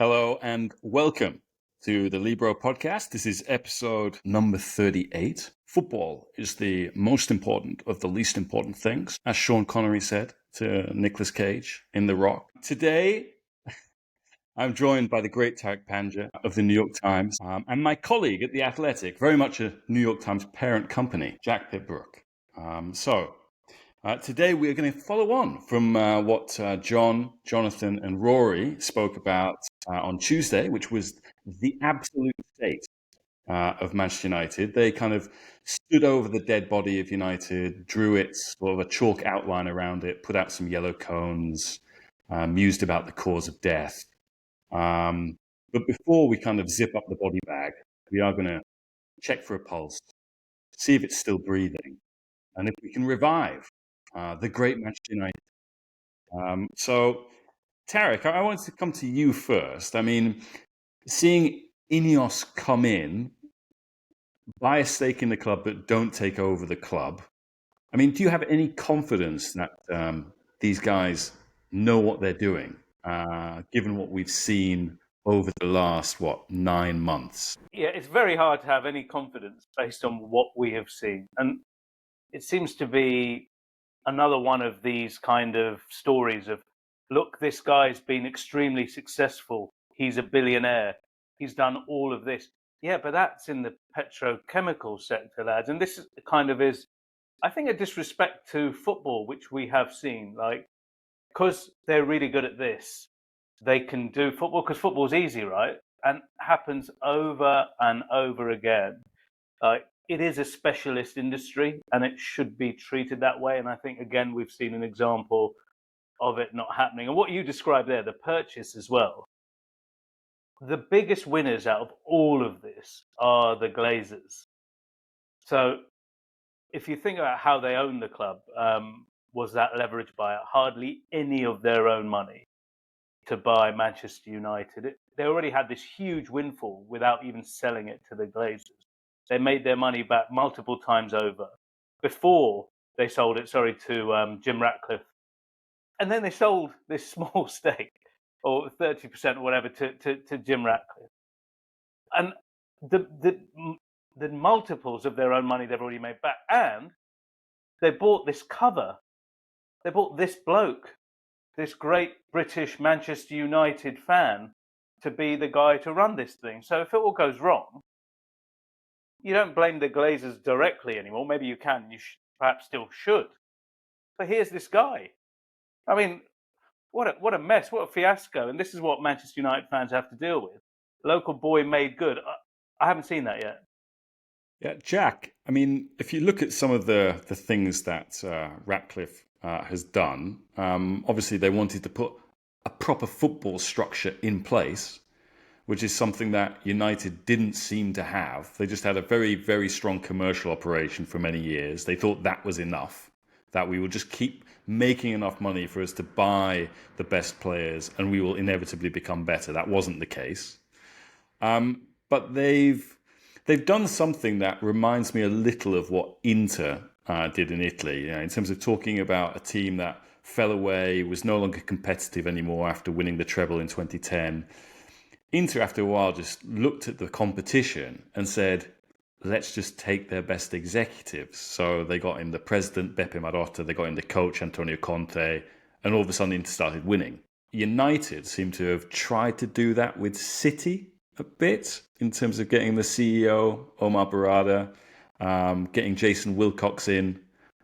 Hello and welcome to the Libero podcast. This is episode number 38. Football is the most important of the least important things, as Sean Connery said to Nicolas Cage in The Rock. Today, I'm joined by the great Tariq Panja of the New York Times and my colleague at The Athletic, very much a New York Times parent company, Jack Pitt-Brooke. Today we are going to follow on from what John, Jonathan and Rory spoke about on Tuesday, which was the absolute state of Manchester United. They kind of stood over the dead body of United, drew it sort of a chalk outline around it, put out some yellow cones, mused about the cause of death. But before we kind of zip up the body bag, we are going to check for a pulse, see if it's still breathing, and if we can revive the great Manchester United. So, Tariq, I wanted to come to you first. I mean, seeing Ineos come in, buy a stake in the club, but don't take over the club. I mean, do you have any confidence that these guys know what they're doing, given what we've seen over the last, 9 months? Yeah, it's very hard to have any confidence based on what we have seen. And it seems to be another one of these kind of stories of, look, this guy's been extremely successful. He's a billionaire. He's done all of this. Yeah, but that's in the petrochemical sector, lads. And this is, I think, a disrespect to football, which we have seen. Like, because they're really good at this, they can do football, because football's easy, right? And happens over and over again. It is a specialist industry and it should be treated that way. And I think, again, we've seen an example of it not happening. And what you described there, the purchase as well, the biggest winners out of all of this are the Glazers. So if you think about how they own the club, was that leveraged by hardly any of their own money to buy Manchester United? They already had this huge windfall without even selling it to the Glazers. They made their money back multiple times over before they sold it, to Jim Ratcliffe. And then they sold this small stake, or 30% or whatever, to Jim Ratcliffe. And the multiples of their own money they've already made back. And they bought this cover. They bought this bloke, this great British Manchester United fan, to be the guy to run this thing. So if it all goes wrong, you don't blame the Glazers directly anymore. Maybe you can. You perhaps still should. But here's this guy. I mean, what a mess. What a fiasco. And this is what Manchester United fans have to deal with. Local boy made good. I haven't seen that yet. Yeah, Jack, I mean, if you look at some of the things that Ratcliffe has done, obviously they wanted to put a proper football structure in place, which is something that United didn't seem to have. They just had a very, very strong commercial operation for many years. They thought that was enough, that we would just keep making enough money for us to buy the best players and we will inevitably become better. That wasn't the case. But they've done something that reminds me a little of what Inter did in Italy, in terms of talking about a team that fell away, was no longer competitive anymore after winning the treble in 2010. Inter, after a while, just looked at the competition and said, let's just take their best executives. So they got in the president, Beppe Marotta, they got in the coach, Antonio Conte, and all of a sudden Inter started winning. United seem to have tried to do that with City a bit, in terms of getting the CEO, Omar Barada, getting Jason Wilcox in.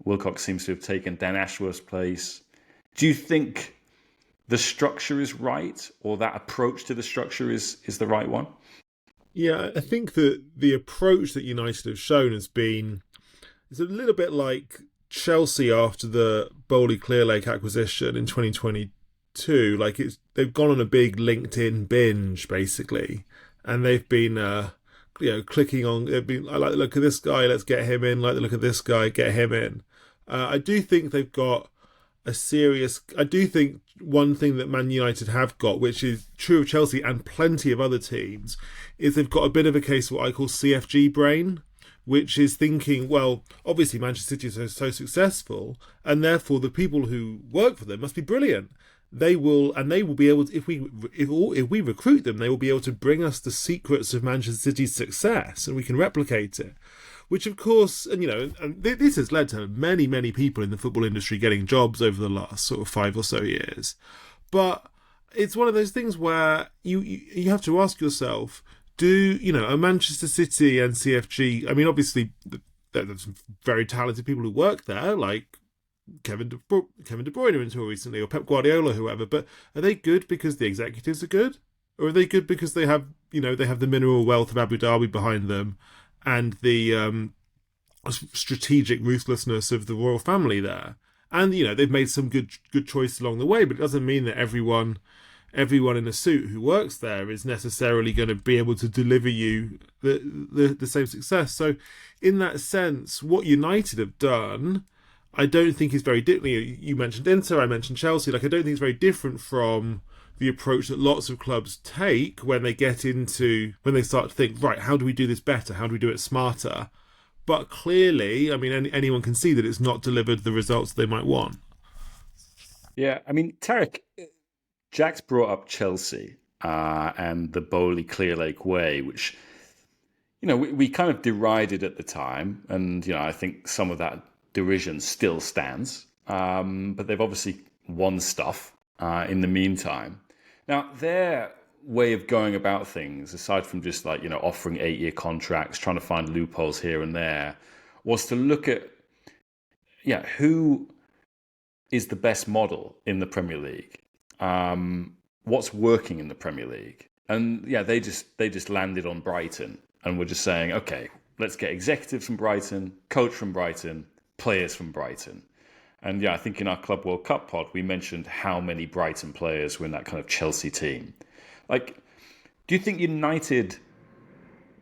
Wilcox seems to have taken Dan Ashworth's place. Do you think the structure is right, or that approach to the structure is the right one? Yeah, I think that the approach that United have shown is a little bit like Chelsea after the Bowley Clearlake acquisition in 2022. Like they've gone on a big LinkedIn binge basically, and they've been clicking on. They've been, I like the look of this guy, let's get him in. Like the look of this guy, get him in. I do think they've got I do think one thing that Man United have got, which is true of Chelsea and plenty of other teams, is they've got a bit of a case of what I call CFG brain, which is thinking, well, obviously Manchester City is so successful, and therefore the people who work for them must be brilliant. they will be able to, if we recruit them, they will be able to bring us the secrets of Manchester City's success, and we can replicate it. Which, of course, and this has led to many people in the football industry getting jobs over the last sort of 5 or so years. But it's one of those things where you have to ask yourself, are Manchester City and CFG? I mean, obviously, there's some very talented people who work there, like Kevin De Bruyne until recently, or Pep Guardiola, whoever. But are they good because the executives are good, or are they good because they have the mineral wealth of Abu Dhabi behind them, and the strategic ruthlessness of the royal family there? And they've made some good choices along the way, but it doesn't mean that everyone in a suit who works there is necessarily going to be able to deliver you the same success. So, in that sense, what United have done, I don't think is very different. You mentioned Inter, I mentioned Chelsea. I don't think it's very different from the approach that lots of clubs take when they start to think, right, how do we do this better? How do we do it smarter? But clearly, I mean, anyone can see that it's not delivered the results they might want. Yeah, I mean, Tariq, Jack's brought up Chelsea and the Bowley Clearlake way, which, we kind of derided at the time. And, I think some of that derision still stands. But they've obviously won stuff in the meantime. Now, their way of going about things, aside from just offering 8-year contracts, trying to find loopholes here and there, was to look at who is the best model in the Premier League, what's working in the Premier League, and they just landed on Brighton and were just saying, okay, let's get executives from Brighton, coach from Brighton, players from Brighton. And I think in our Club World Cup pod, we mentioned how many Brighton players were in that kind of Chelsea team. Do you think United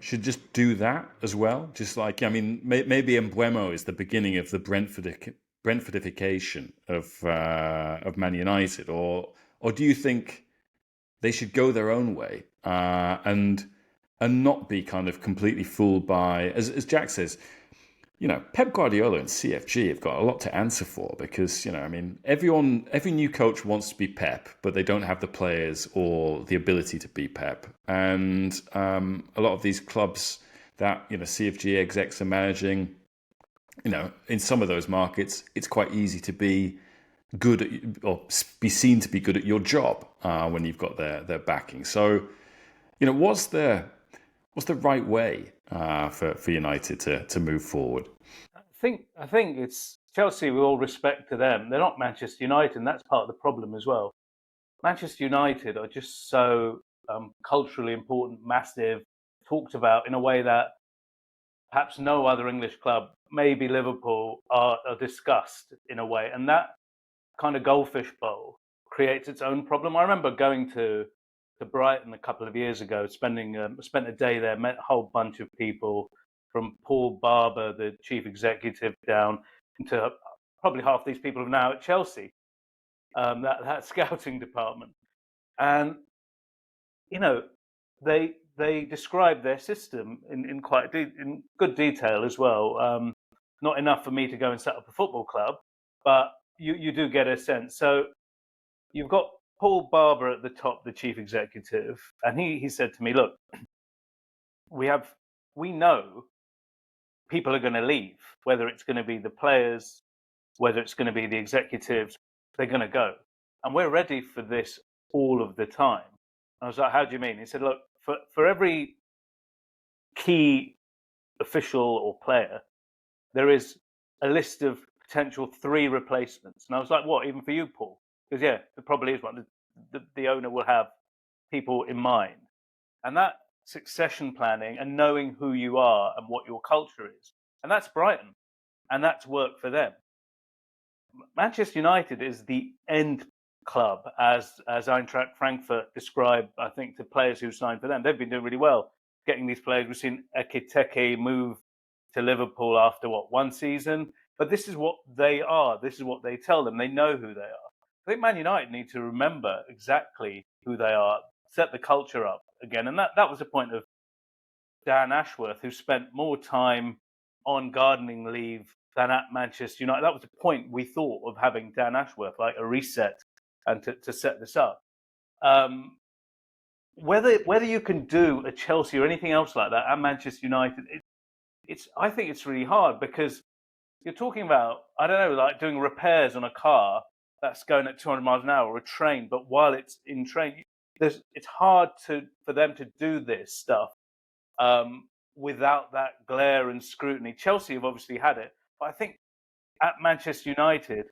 should just do that as well? Just maybe Mbeumo is the beginning of the Brentfordification of Man United, or do you think they should go their own way and not be kind of completely fooled by, as Jack says, Pep Guardiola and CFG have got a lot to answer for, because, every new coach wants to be Pep, but they don't have the players or the ability to be Pep. And a lot of these clubs that, CFG execs are managing, in some of those markets, it's quite easy to be good at, or be seen to be good at your job when you've got their backing. So, what's the right way for United to move forward? I think it's Chelsea, with all respect to them. They're not Manchester United, and that's part of the problem as well. Manchester United are just so culturally important, massive, talked about in a way that perhaps no other English club, maybe Liverpool, are discussed in a way. And that kind of goldfish bowl creates its own problem. I remember going to Brighton a couple of years ago, spent a day there, met a whole bunch of people, from Paul Barber, the chief executive, down to probably half these people are now at Chelsea, that scouting department. And, they describe their system in quite in good detail as well. Not enough for me to go and set up a football club, but you do get a sense. So you've got Paul Barber at the top, the chief executive, and he said to me, look, we know people are going to leave, whether it's going to be the players, whether it's going to be the executives, they're going to go. And we're ready for this all of the time. I was like, how do you mean? He said, look, for every key official or player, there is a list of potential 3 replacements. And I was like, what, even for you, Paul? Because, there probably is one. The owner will have people in mind. And that succession planning and knowing who you are and what your culture is. And that's Brighton. And that's work for them. Manchester United is the end club, as Eintracht Frankfurt described, I think, to players who signed for them. They've been doing really well getting these players. We've seen Ekitike move to Liverpool after, 1 season? But this is what they are. This is what they tell them. They know who they are. I think Man United need to remember exactly who they are, set the culture up again. And that was the point of Dan Ashworth, who spent more time on gardening leave than at Manchester United. That was the point, we thought, of having Dan Ashworth, like a reset and to set this up. Whether you can do a Chelsea or anything else like that at Manchester United, I think it's really hard, because you're talking about, I don't know, like doing repairs on a car that's going at 200 miles an hour, or a train, but while it's in train, it's hard for them to do this stuff without that glare and scrutiny. Chelsea have obviously had it, but I think at Manchester United,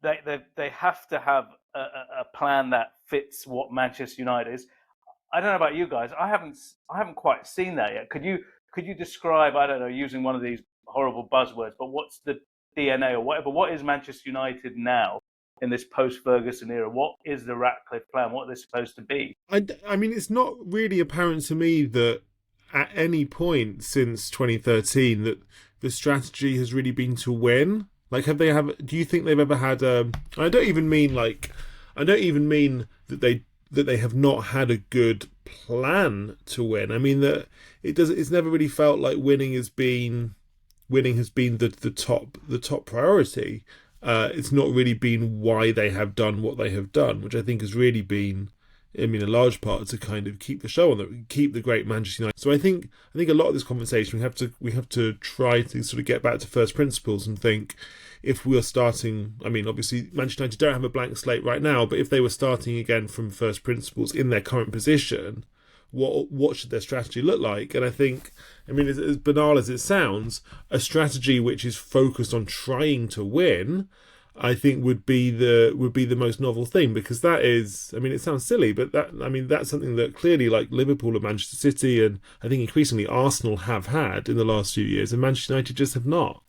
they have to have a plan that fits what Manchester United is. I don't know about you guys. I haven't quite seen that yet. Could you describe, I don't know, using one of these horrible buzzwords, but what's the DNA or whatever? What is Manchester United now in this post-Ferguson era? What is the Ratcliffe plan? What are they supposed to be? I mean, it's not really apparent to me that at any point since 2013 that the strategy has really been to win. Like, do you think they've ever had I don't even mean that they have not had a good plan to win. I mean that it's never really felt like winning has been the top priority. It's not really been why they have done what they have done, which I think has really been, I mean, a large part to kind of keep the show on, keep the great Manchester United. So I think a lot of this conversation we have to try to sort of get back to first principles and think, if we are starting, I mean, obviously Manchester United don't have a blank slate right now, but if they were starting again from first principles in their current position, what should their strategy look like? And I think, I mean, as banal as it sounds, a strategy which is focused on trying to win, I think would be the most novel thing, because that is, I mean, it sounds silly, but that's something that clearly, like, Liverpool and Manchester City, and I think increasingly Arsenal have had in the last few years, and Manchester United just have not.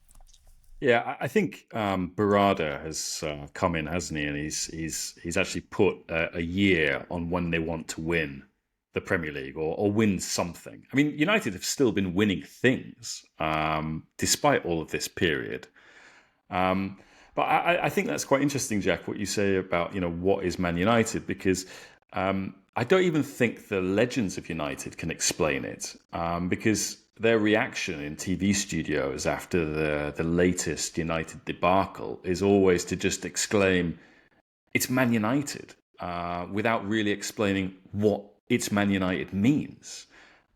Yeah, I think Barada has come in, hasn't he? And he's actually put a year on when they want to win the Premier League or win something. I mean, United have still been winning things despite all of this period. But I think that's quite interesting, Jack, what you say about, what is Man United, because I don't even think the legends of United can explain it, because their reaction in TV studios after the latest United debacle is always to just exclaim, "It's Man United," without really explaining what "It's Man United" means.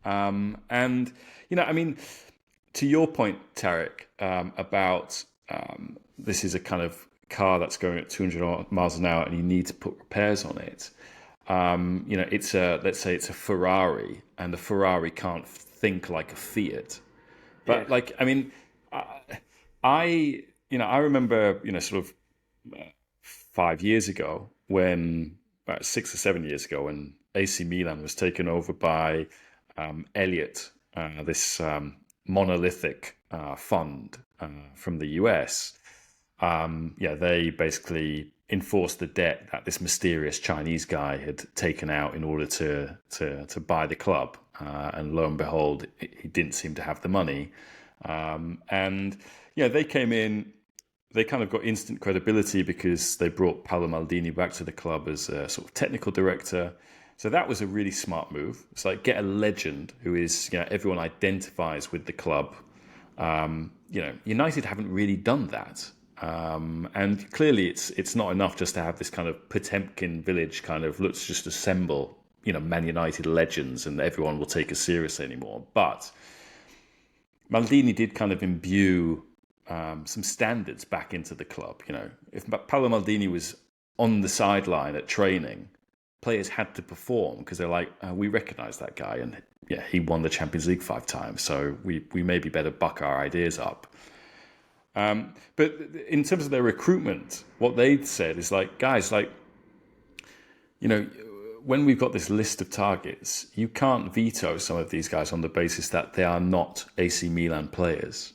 And, I mean, to your point, Tariq, about this is a kind of car that's going at 200 miles an hour and you need to put repairs on it. Let's say it's a Ferrari, and the Ferrari can't think like a Fiat. But Yes. like, I mean, I remember, sort of 5 years ago about 6 or 7 years ago, when AC Milan was taken over by Elliott, this monolithic fund from the US. They basically enforced the debt that this mysterious Chinese guy had taken out in order to buy the club. And lo and behold, he didn't seem to have the money. They came in, they kind of got instant credibility because they brought Paolo Maldini back to the club as a sort of technical director. So that was a really smart move. It's like, get a legend who is, everyone identifies with the club. United haven't really done that. And clearly it's not enough just to have this kind of Potemkin village kind of, let's just assemble, Man United legends and everyone will take us seriously anymore. But Maldini did kind of imbue some standards back into the club. If Paolo Maldini was on the sideline at training, players had to perform because they're like, we recognise that guy, and he won the Champions League 5 times, so we maybe better buck our ideas up. But in terms of their recruitment, what they'd said is like, guys, like, when we've got this list of targets, you can't veto some of these guys on the basis that they are not AC Milan players.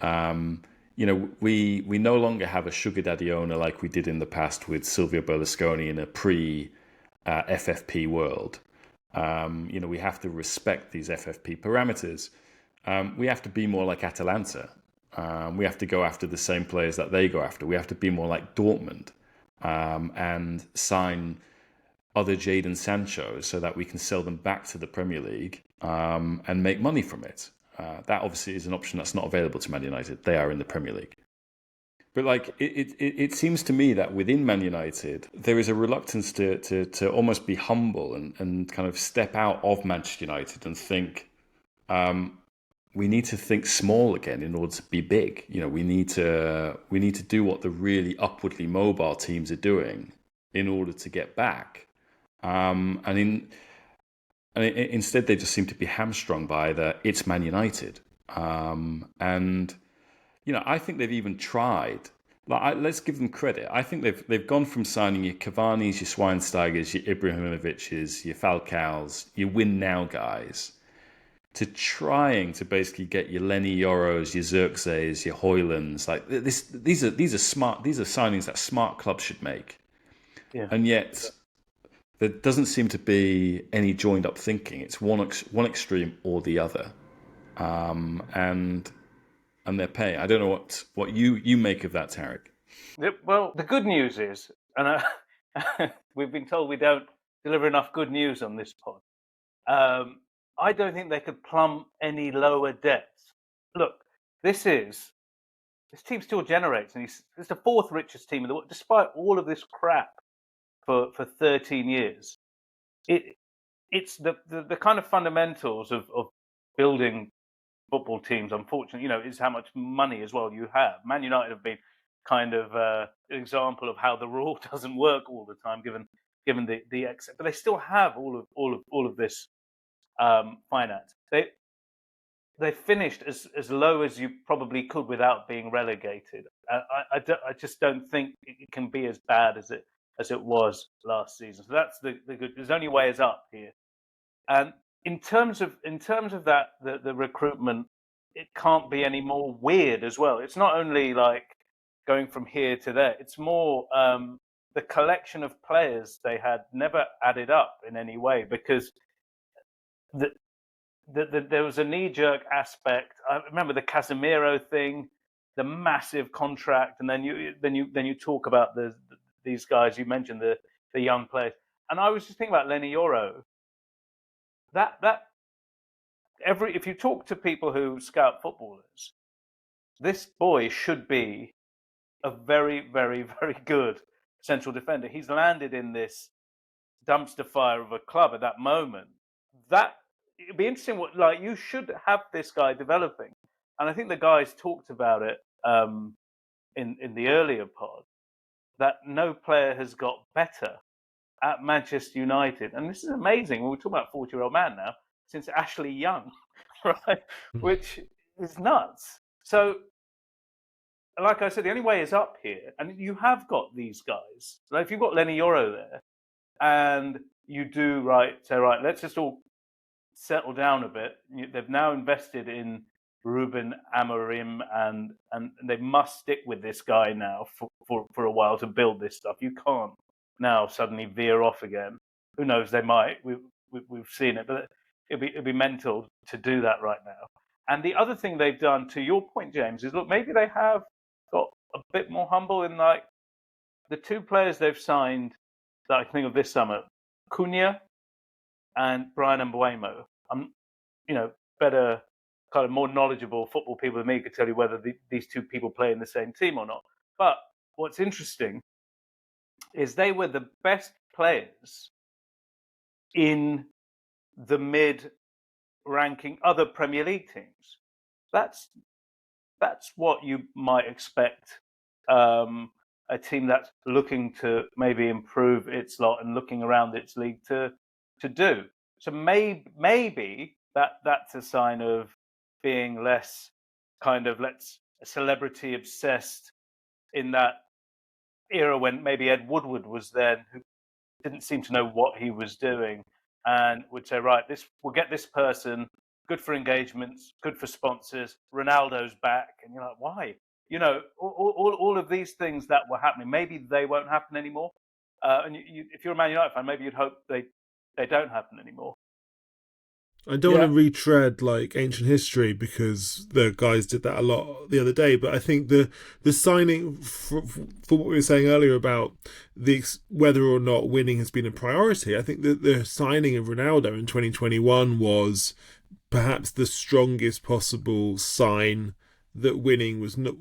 We no longer have a sugar daddy owner like we did in the past with Silvio Berlusconi in a pre-FFP world. We have to respect these FFP parameters. We have to be more like Atalanta. We have to go after the same players that they go after. We have to be more like Dortmund and sign other Jadon Sancho so that we can sell them back to the Premier League and make money from it. That obviously is an option that's not available to Man United. They are in the Premier League. But like it seems to me that within Man United there is a reluctance to almost be humble and kind of step out of Manchester United and think we need to think small again in order to be big. You know, we need to do what the really upwardly mobile teams are doing in order to get back. Instead they just seem to be hamstrung by it's Man United. And you know, I think they've even tried. Let's give them credit. I think they've gone from signing your Cavani's, your Schweinsteigers, your Ibrahimovic's, your Falcao's, your win now guys, to trying to basically get your Lenny Yoros, your Xerxes, your Hoylands. Like these are signings that smart clubs should make. Yeah. And yet there doesn't seem to be any joined up thinking. It's one extreme or the other, and they're paying. I don't know what you make of that, Tariq. Well, the good news is, and we've been told we don't deliver enough good news on this pod. I don't think they could plumb any lower depths. Look, this team still generates, and it's the fourth richest team in the world, despite all of this crap for 13 years. It's the kind of fundamentals of building football teams, unfortunately, you know, is how much money as well you have. Man United have been kind of an example of how the rule doesn't work all the time, given the exit, but they still have all of this finance. They finished as low as you probably could without being relegated. I just don't think it can be as bad as it was last season. So that's the good. There's only way is up here. And in terms of that, the recruitment, it can't be any more weird as well. It's not only like going from here to there. It's more the collection of players they had never added up in any way, because there was a knee-jerk aspect. I remember the Casemiro thing, the massive contract, and then you talk about these guys. You mentioned the young players, and I was just thinking about Lenny Yoro. If you talk to people who scout footballers, this boy should be a very, very, very good central defender. He's landed in this dumpster fire of a club at that moment. It'd be interesting. You should have this guy developing, and I think the guys talked about it in the earlier pod, that no player has got better at Manchester United, and this is amazing. We're talking about 40-year-old man now, since Ashley Young, right? Which is nuts. So, like I said, the only way is up here, and you have got these guys. Like if you've got Lenny Yoro there, and you do say right, let's just all settle down a bit. They've now invested in Ruben Amorim, and they must stick with this guy now for a while to build this stuff. You can't now suddenly veer off again. Who knows? They might. We've seen it, but it'd be mental to do that right now. And the other thing they've done, to your point, James, is look, maybe they have got a bit more humble in like the two players they've signed that I think of this summer, Cunha and Brian Mbuemo. I'm, better, kind of more knowledgeable football people than me could tell you whether these two people play in the same team or not. But what's interesting is they were the best players in the mid-ranking other Premier League teams. That's what you might expect a team that's looking to maybe improve its lot and looking around its league to do. So maybe that's a sign of being less kind of celebrity obsessed in that era when maybe Ed Woodward was there, who didn't seem to know what he was doing, and would say, right, we'll get this person, good for engagements, good for sponsors, Ronaldo's back, and you're like, why? All of these things that were happening, maybe they won't happen anymore. And if you're a Man United fan, maybe you'd hope they don't happen anymore. I don't want to retread like ancient history, because the guys did that a lot the other day. But I think the signing for what we were saying earlier about whether or not winning has been a priority, I think that the signing of Ronaldo in 2021 was perhaps the strongest possible sign that winning was not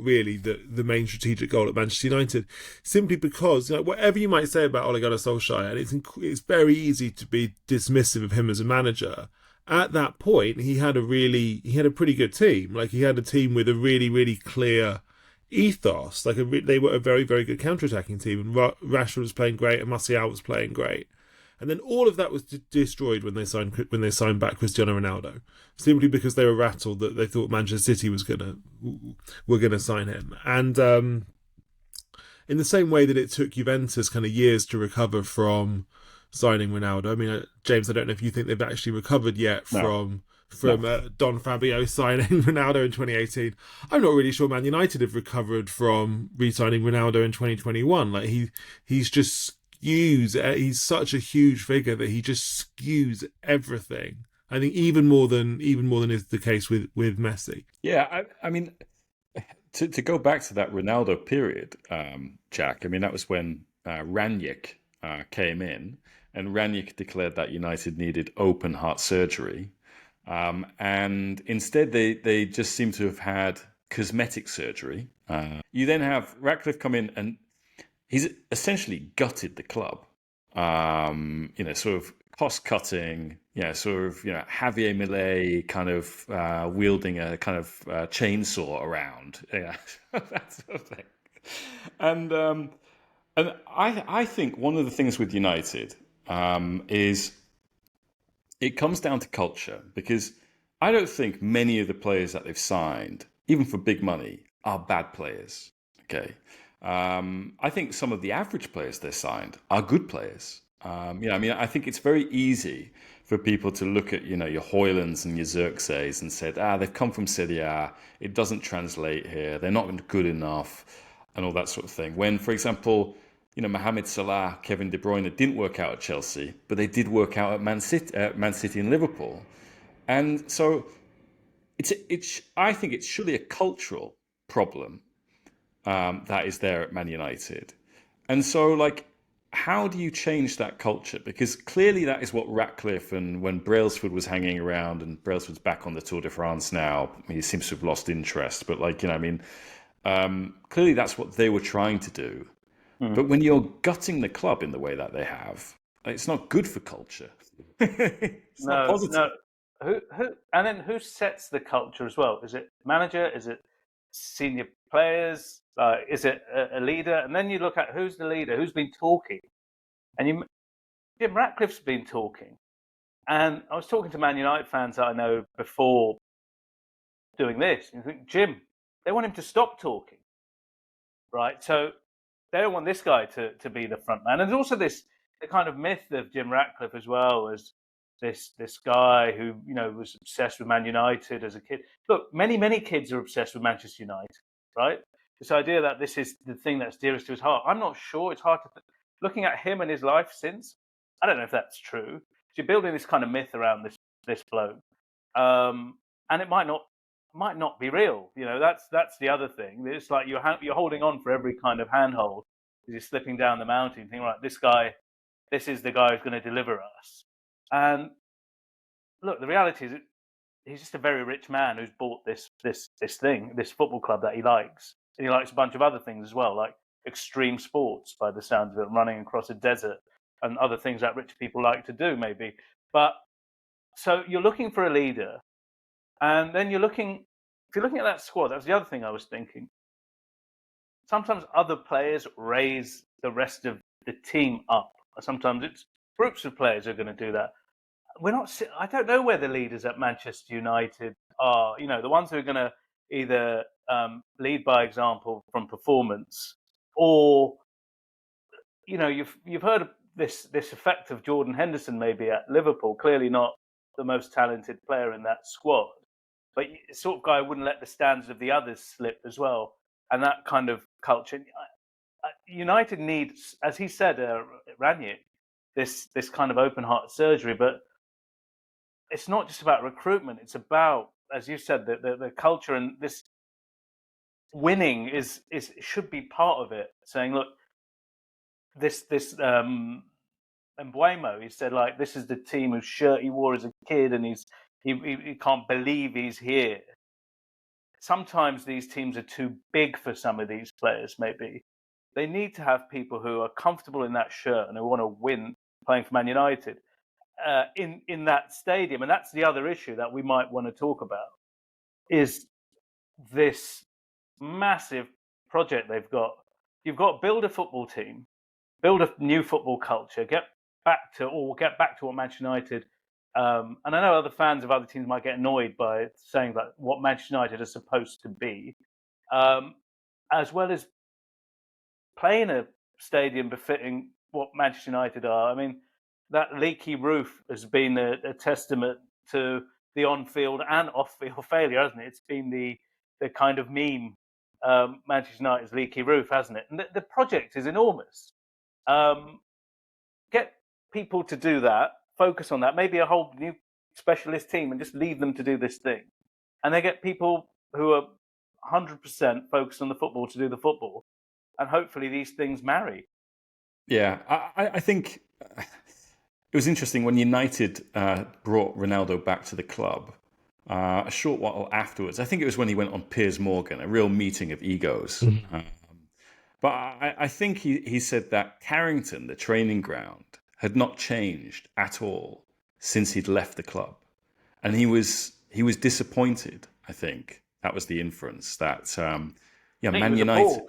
really the main strategic goal at Manchester United, simply because, whatever you might say about Ole Gunnar Solskjaer, and it's very easy to be dismissive of him as a manager. At that point, he had a pretty good team. Like, he had a team with a really, really clear ethos. Like, they were a very, very good counter-attacking team, and Rashford was playing great, and Martial was playing great. And then all of that was destroyed when they signed back Cristiano Ronaldo, simply because they were rattled that they thought Manchester City were gonna sign him. And in the same way that it took Juventus kind of years to recover from signing Ronaldo. I mean, James, I don't know if you think they've actually recovered yet from Don Fabio signing Ronaldo in 2018. I'm not really sure Man United have recovered from re-signing Ronaldo in 2021. Like, he's just he's such a huge figure that he just skews everything. I think even more than is the case with Messi. Yeah, I mean, to go back to that Ronaldo period, Jack. I mean, that was when Ranić came in, and Ranić declared that United needed open heart surgery, and instead they just seem to have had cosmetic surgery. You then have Ratcliffe come in, and he's essentially gutted the club. Sort of cost cutting. Sort of Javier Milei kind of wielding a kind of chainsaw around. That sort of thing. And I think one of the things with United is it comes down to culture, because I don't think many of the players that they've signed, even for big money, are bad players. Okay. I think some of the average players they signed are good players. I think it's very easy for people to look at, your Højlunds and your Xerxes and said, they've come from Serie A, it doesn't translate here, they're not good enough, and all that sort of thing. When, for example, Mohamed Salah, Kevin De Bruyne didn't work out at Chelsea, but they did work out at Man City and Liverpool. And so I think it's surely a cultural problem that is there at Man United. And so, how do you change that culture? Because clearly that is what Ratcliffe, and when Brailsford was hanging around, and Brailsford's back on the Tour de France now, he seems to have lost interest. But clearly that's what they were trying to do. But when you're gutting the club in the way that they have, it's not good for culture. It's not positive. No. And then who sets the culture as well? Is it manager? Is it senior players? Is it a leader? And then you look at who's the leader, who's been talking. And Jim Ratcliffe's been talking. And I was talking to Man United fans that I know before doing this. And you think, Jim, they want him to stop talking. Right? So they don't want this guy to be the front man. And there's also the kind of myth of Jim Ratcliffe as well, as this guy who was obsessed with Man United as a kid. Look, many kids are obsessed with Manchester United, right? This idea that this is the thing that's dearest to his heart. I'm not sure. It's hard to looking at him and his life since. I don't know if that's true. So you're building this kind of myth around this bloke, and it might not be real. That's the other thing. It's like you're holding on for every kind of handhold as you're slipping down the mountain. You think, right, this is the guy who's going to deliver us. And look, the reality is, he's just a very rich man who's bought this football club that he likes, and he likes a bunch of other things as well, like extreme sports, by the sounds of it, running across a desert and other things that rich people like to do, maybe. But so you're looking for a leader, and then if you're looking at that squad, that's the other thing I was thinking. Sometimes other players raise the rest of the team up. Sometimes it's groups of players who are going to do that. I don't know where the leaders at Manchester United are. The ones who are going to either lead by example from performance, or you've heard of this effect of Jordan Henderson maybe at Liverpool. Clearly not the most talented player in that squad, but the sort of guy who wouldn't let the standards of the others slip as well. And that kind of culture, United needs, as he said, Ranić, this kind of open heart surgery. But it's not just about recruitment. It's about, as you said, the culture, and this winning should be part of it. Saying, look, this Mbuemo, he said, like, this is the team whose shirt he wore as a kid, and he can't believe he's here. sometimes these teams are too big for some of these players, maybe. They need to have people who are comfortable in that shirt and who want to win playing for Man United in that stadium. And that's the other issue that we might want to talk about, is this massive project they've got. You've got to build a football team, build a new football culture, get back to what Manchester United. And I know other fans of other teams might get annoyed by saying that what Manchester United are supposed to be, as well as playing a stadium befitting what Manchester United are. I mean, that leaky roof has been a testament to the on-field and off-field failure, hasn't it? It's been the kind of meme, Manchester United's leaky roof, hasn't it? And the project is enormous. Get people to do that, focus on that, maybe a whole new specialist team, and just leave them to do this thing. And they get people who are 100% focused on the football to do the football. And hopefully these things marry. Yeah, I think it was interesting when United brought Ronaldo back to the club. A short while afterwards, I think it was when he went on Piers Morgan, a real meeting of egos. But I think he said that Carrington, the training ground, had not changed at all since he'd left the club, and he was disappointed. I think that was the inference that Man United,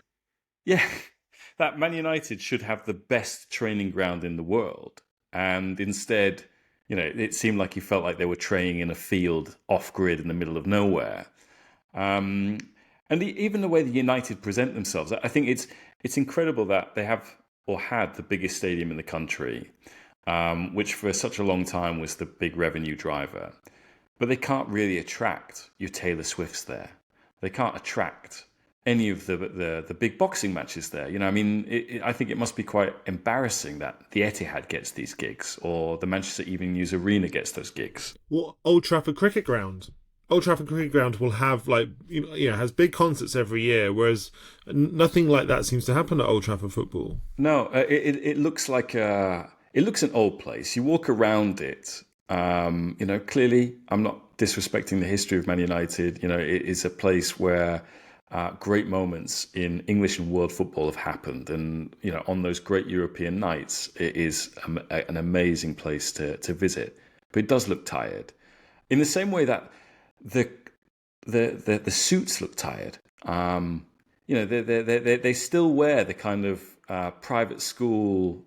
that Man United should have the best training ground in the world, and instead, it seemed like he felt like they were training in a field off grid in the middle of nowhere. And even the way the United present themselves, I think it's incredible that they have or had the biggest stadium in the country, which for such a long time was the big revenue driver. But they can't really attract your Taylor Swifts there. They can't attract any of the big boxing matches there. I think it must be quite embarrassing that the Etihad gets these gigs or the Manchester Evening News Arena gets those gigs. Well, Old Trafford Cricket Ground. Old Trafford Cricket Ground will have has big concerts every year, whereas nothing like that seems to happen at Old Trafford football. No, it looks like it looks an old place. You walk around it, clearly I'm not disrespecting the history of Man United. It is a place where great moments in English and world football have happened, and on those great European nights, it is an amazing place to visit. But it does look tired, in the same way that the suits look tired. They still wear the kind of private school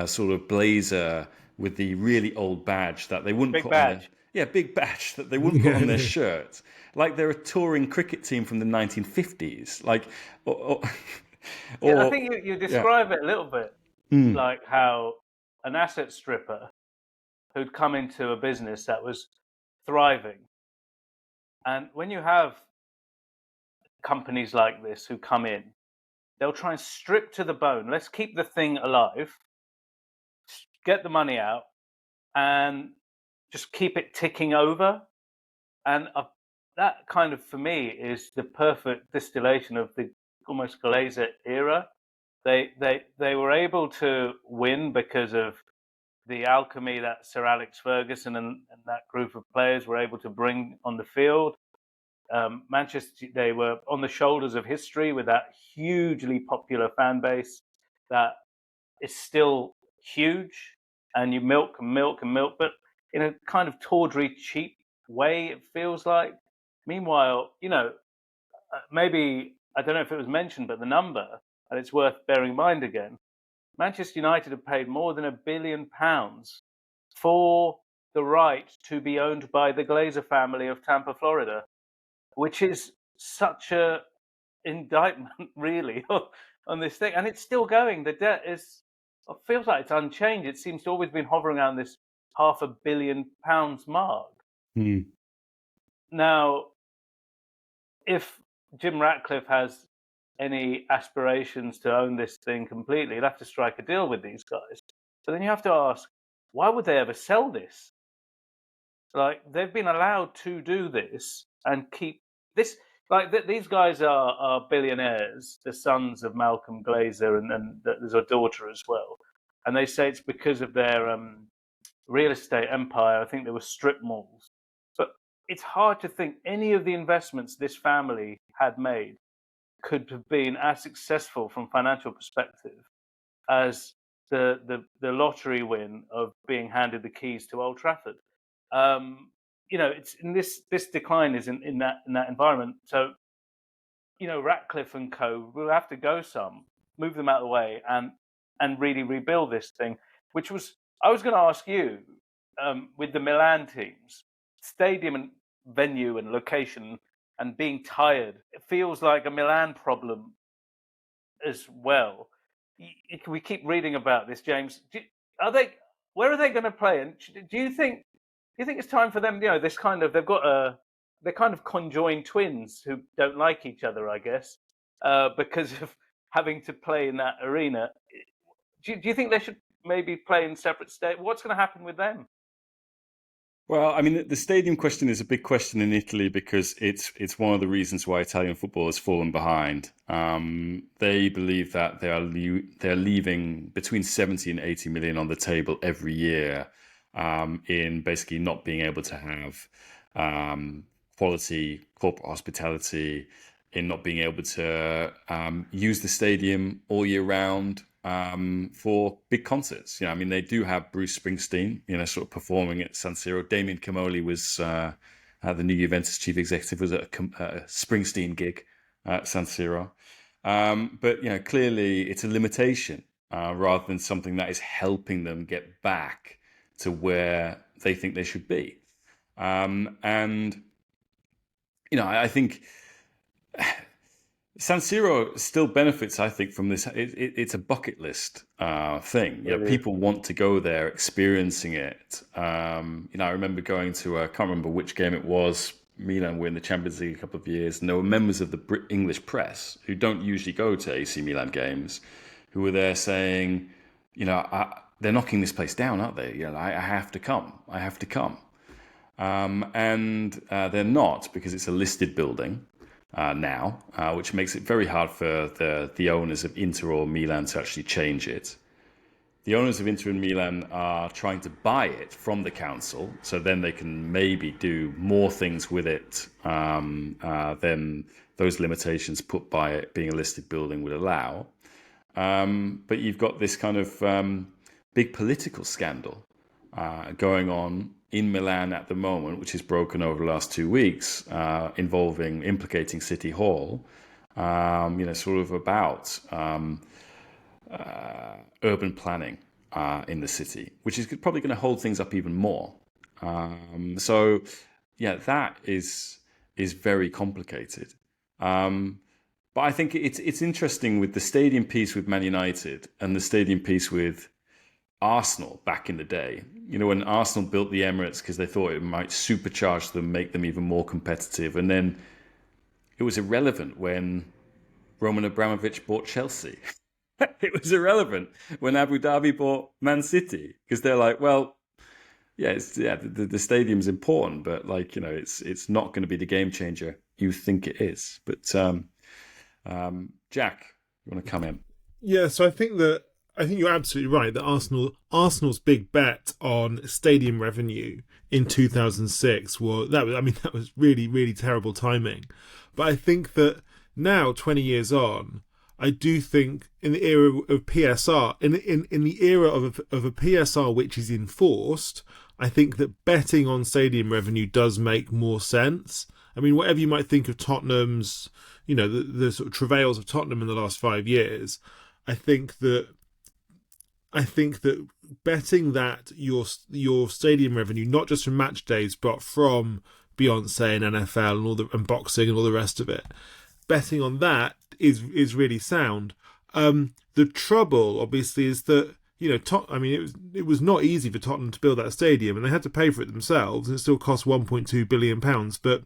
sort of blazer with the really old badge that they wouldn't big put badge. on big badge that they wouldn't put on their shirt, like they're a touring cricket team from the 1950s. I think you describe it a little bit like how an asset stripper who'd come into a business that was thriving. And when you have companies like this who come in, they'll try and strip to the bone. Let's keep the thing alive, get the money out, and just keep it ticking over. And that kind of, for me, is the perfect distillation of the almost Glazer era. They were able to win because of the alchemy that Sir Alex Ferguson and that group of players were able to bring on the field. Manchester, they were on the shoulders of history with that hugely popular fan base that is still huge, and you milk and milk and milk, but in a kind of tawdry, cheap way, it feels like. Meanwhile, maybe, I don't know if it was mentioned, but the number, and it's worth bearing in mind again, Manchester United have paid more than £1 billion for the right to be owned by the Glazer family of Tampa, Florida, which is such a indictment, really, on this thing. And it's still going. The debt it feels like it's unchanged. It seems to always been hovering around this £500 million mark. Now, if Jim Ratcliffe has any aspirations to own this thing completely, he'll have to strike a deal with these guys. So then you have to ask, why would they ever sell this? Like, they've been allowed to do this and keep this. Like, these guys are billionaires, the sons of Malcolm Glazer, and there's a daughter as well. And they say it's because of their real estate empire. I think there were strip malls. But it's hard to think any of the investments this family had made could have been as successful from financial perspective as the lottery win of being handed the keys to Old Trafford. It's in this decline is in that environment. So, Ratcliffe and co will have to go move them out of the way, and really rebuild this thing. Which I was going to ask you, with the Milan teams, stadium and venue and location and being tired, it feels like a Milan problem as well. We keep reading about this, James. Where are they going to play? And do you think it's time for them? This kind of they're kind of conjoined twins who don't like each other, I guess, because of having to play in that arena. Do you think they should maybe play in separate states? What's going to happen with them? Well, I mean, the stadium question is a big question in Italy because it's one of the reasons why Italian football has fallen behind. They believe that they're leaving between 70 and 80 million on the table every year, in basically not being able to have quality corporate hospitality, in not being able to use the stadium all year round. For big concerts. I mean, they do have Bruce Springsteen, sort of performing at San Siro. Damien Comoli was the new Juventus chief executive, was at a Springsteen gig at San Siro. But, clearly it's a limitation rather than something that is helping them get back to where they think they should be. I think San Siro still benefits, I think, from this. It's a bucket list thing. People want to go there, experiencing it. I remember going to, I can't remember which game it was. Milan were in the Champions League a couple of years, and there were members of the English press who don't usually go to AC Milan games, who were there saying, they're knocking this place down, aren't they? I have to come. I have to come. And they're not, because it's a listed building. Now, which makes it very hard for the owners of Inter or Milan to actually change it. The owners of Inter and Milan are trying to buy it from the council, so then they can maybe do more things with it than those limitations put by it being a listed building would allow. But you've got this kind of big political scandal going on in Milan at the moment, which is broken over the last 2 weeks, implicating City Hall, sort of about urban planning in the city, which is probably going to hold things up even more. That is very complicated. But I think it's interesting with the stadium piece with Man United and the stadium piece with Arsenal back in the day. When Arsenal built the Emirates because they thought it might supercharge them, make them even more competitive. And then it was irrelevant when Roman Abramovich bought Chelsea. It was irrelevant when Abu Dhabi bought Man City because they're like, well, the stadium's important, but it's not going to be the game changer you think it is. But Jack, you want to come in? Yeah, so I think you're absolutely right that Arsenal's big bet on stadium revenue in 2006 that was really, really terrible timing. But I think that now, 20 years on, I do think in the era of PSR, in the era of a PSR which is enforced, I think that betting on stadium revenue does make more sense. I mean, whatever you might think of Tottenham's, the sort of travails of Tottenham in the last 5 years, I think that betting that your stadium revenue, not just from match days, but from Beyonce and NFL and boxing and all the rest of it, betting on that is really sound. The trouble, obviously, is that it was not easy for Tottenham to build that stadium, and they had to pay for it themselves. And it still cost £1.2 billion, but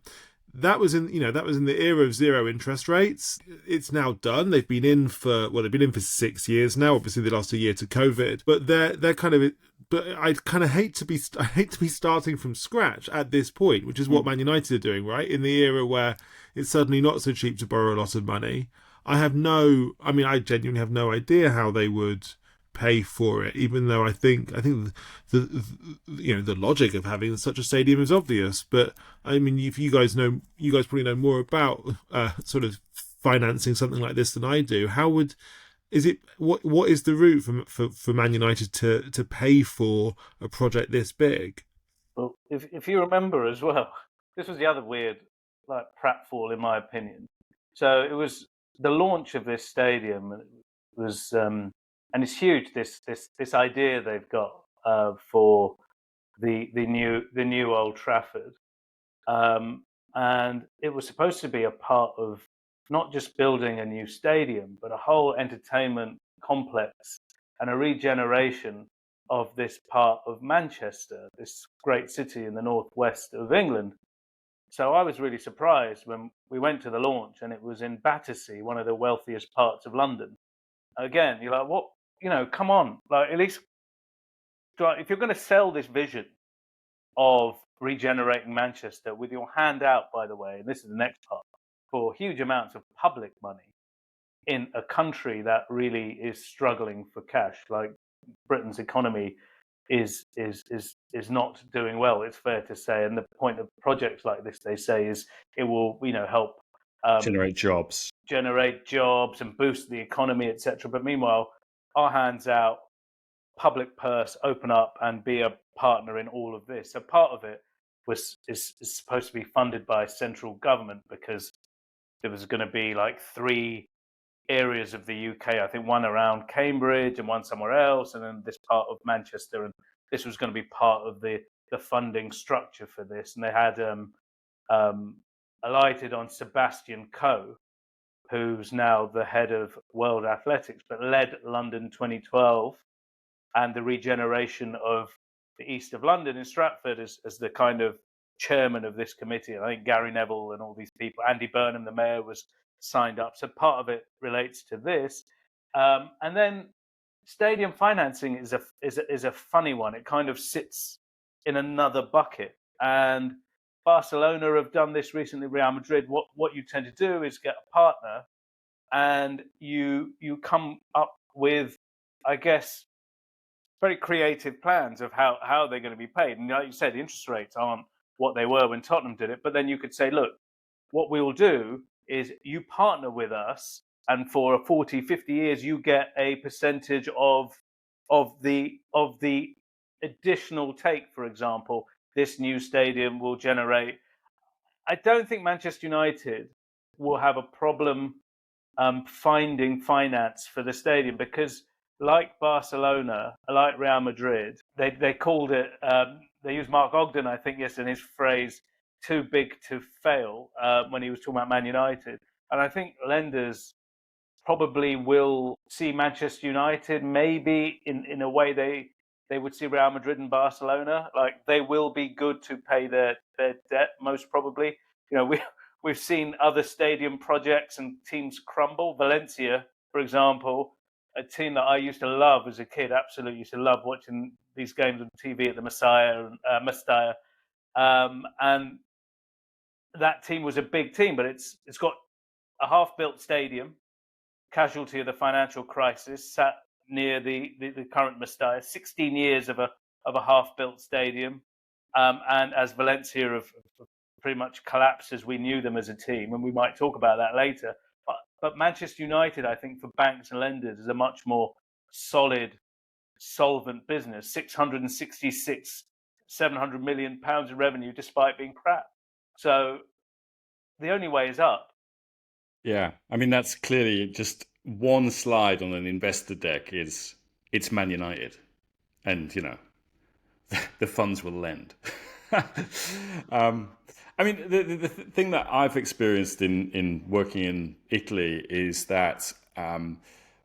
that was in the era of zero interest rates. It's now done. They've been in for 6 years now. Obviously, they lost a year to COVID, but they're kind of. But I hate to be starting from scratch at this point, which is what Man United are doing, right? In the era where it's suddenly not so cheap to borrow a lot of money. I genuinely have no idea how they would pay for it, even though I think the logic of having such a stadium is obvious. But I mean, if you guys probably know more about sort of financing something like this than I do. What is the route for Man United to pay for a project this big? Well, if you remember as well, this was the other weird pratfall in my opinion. So it was the launch of this stadium was and it's huge. This idea they've got for the new Old Trafford, and it was supposed to be a part of not just building a new stadium, but a whole entertainment complex and a regeneration of this part of Manchester, this great city in the northwest of England. So I was really surprised when we went to the launch and it was in Battersea, one of the wealthiest parts of London. Again, you're like, what? Come on. Like, at least if you're going to sell this vision of regenerating Manchester with your hand out, by the way, and this is the next part, for huge amounts of public money in a country that really is struggling for cash, like Britain's economy is not doing well, it's fair to say. And the point of projects like this, they say, is it will help generate jobs and boost the economy, etc. But meanwhile, our hands out, public purse, open up and be a partner in all of this. So part of it is supposed to be funded by central government, because there was going to be like 3 areas of the UK, I think one around Cambridge and one somewhere else, and then this part of Manchester, and this was going to be part of the funding structure for this. And they had alighted on Sebastian Coe, who's now the head of World Athletics, but led London 2012 and the regeneration of the east of London in Stratford as the kind of chairman of this committee. And I think Gary Neville and all these people, Andy Burnham, the mayor, was signed up. So part of it relates to this. And then stadium financing is a funny one. It kind of sits in another bucket. And Barcelona have done this recently. Real Madrid. What you tend to do is get a partner, and you come up with, I guess, very creative plans of how they're going to be paid. And like you said, the interest rates aren't what they were when Tottenham did it. But then you could say, look, what we will do is you partner with us, and for 40, 50 years, you get a percentage of the additional take. For example, this new stadium will generate. I don't think Manchester United will have a problem finding finance for the stadium, because like Barcelona, like Real Madrid, they called it, they used Mark Ogden, I think, yes, in his phrase, too big to fail, when he was talking about Man United. And I think lenders probably will see Manchester United maybe in a way they would see Real Madrid and Barcelona. Like, they will be good to pay their debt, most probably. We've seen other stadium projects and teams crumble. Valencia, for example, a team that I used to love as a kid, absolutely used to love watching these games on TV at the Mestalla. And that team was a big team, but it's got a half-built stadium, casualty of the financial crisis, sat near the current Mestalla. 16 years of a half-built stadium, and as Valencia have pretty much collapsed as we knew them as a team, and we might talk about that later. But Manchester United, I think, for banks and lenders, is a much more solid, solvent business. 666, 700 million pounds of revenue, despite being crap. So the only way is up. Yeah, I mean, that's clearly just one slide on an investor deck. It's Man United, and the funds will lend. I mean, the thing that I've experienced in working in Italy is that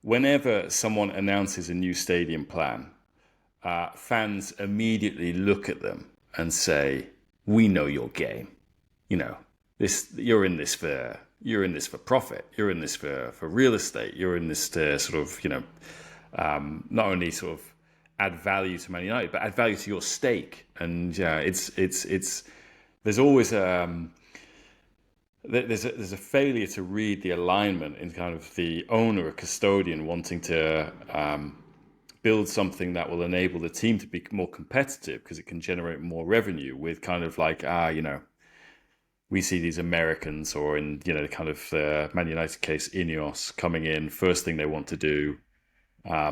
whenever someone announces a new stadium plan, fans immediately look at them and say, "We know your game. You're in this for profit. You're in this for real estate. You're in this to sort of not only sort of add value to Man United, but add value to your stake." And there's always there's a failure to read the alignment in kind of the owner or custodian wanting to build something that will enable the team to be more competitive because it can generate more revenue with kind of like, we see these Americans, or in, kind of Man United case, Ineos coming in, first thing they want to do,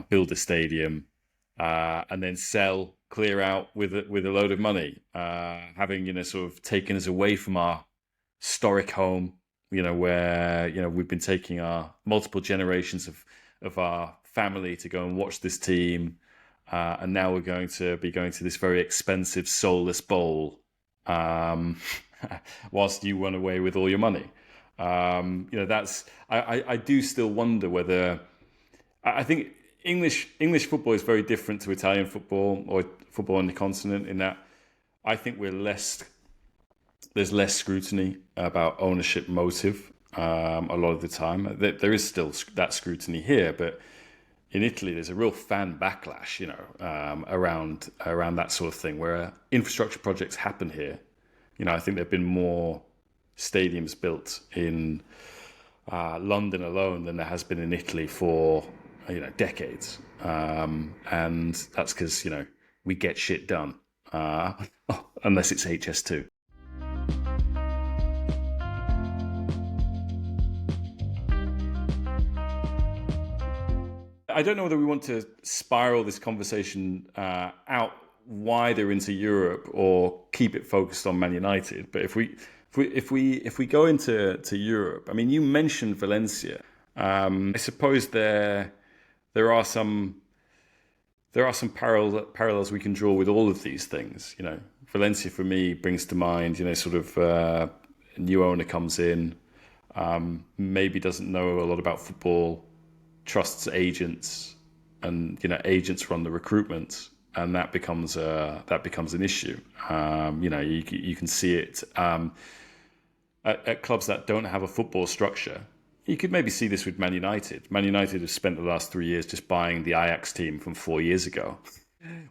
build a stadium, and then sell, clear out with a load of money, having, sort of taken us away from our historic home, where, we've been taking our multiple generations of our family to go and watch this team. And now we're going to be going to this very expensive soulless bowl, whilst you run away with all your money. I do still wonder whether, I think English football is very different to Italian football or football on the continent, in that I think there's less scrutiny about ownership motive a lot of the time. There is still that scrutiny here, but in Italy, there's a real fan backlash, around that sort of thing, where infrastructure projects happen here. I think there've been more stadiums built in London alone than there has been in Italy for decades, and that's because we get shit done, unless it's HS2. I don't know whether we want to spiral this conversation out wider into Europe or keep it focused on Man United. But if we go into Europe, I mean, you mentioned Valencia. I suppose there are some parallels we can draw with all of these things. Valencia for me brings to mind, sort of a new owner comes in, maybe doesn't know a lot about football, trusts agents, and agents run the recruitment, and that becomes an issue. You can see it at clubs that don't have a football structure. You could maybe see this with Man United. Man United have spent the last 3 years just buying the Ajax team from 4 years ago,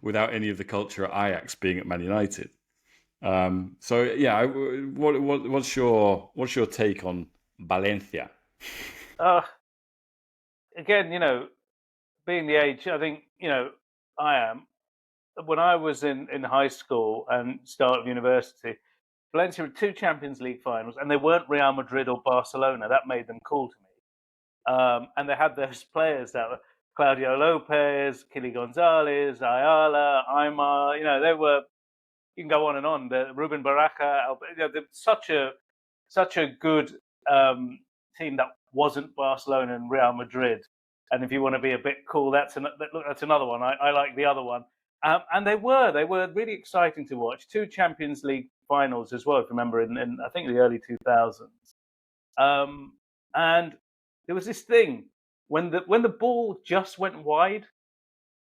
without any of the culture at Ajax being at Man United. So yeah, what's your take on Valencia? Again, being the age, I think, I am. When I was in high school and start of university, Valencia had 2 Champions League finals, and they weren't Real Madrid or Barcelona. That made them cool to me. And they had those players that were Claudio Lopez, Kili Gonzalez, Ayala, Aymar. They were. You can go on and on. The Ruben Baraka, such a good team that wasn't Barcelona and Real Madrid. And if you want to be a bit cool, that's another one. I like the other one. And they were really exciting to watch. 2 Champions League finals as well, if you remember, in I think the early 2000s. And there was this thing when the ball just went wide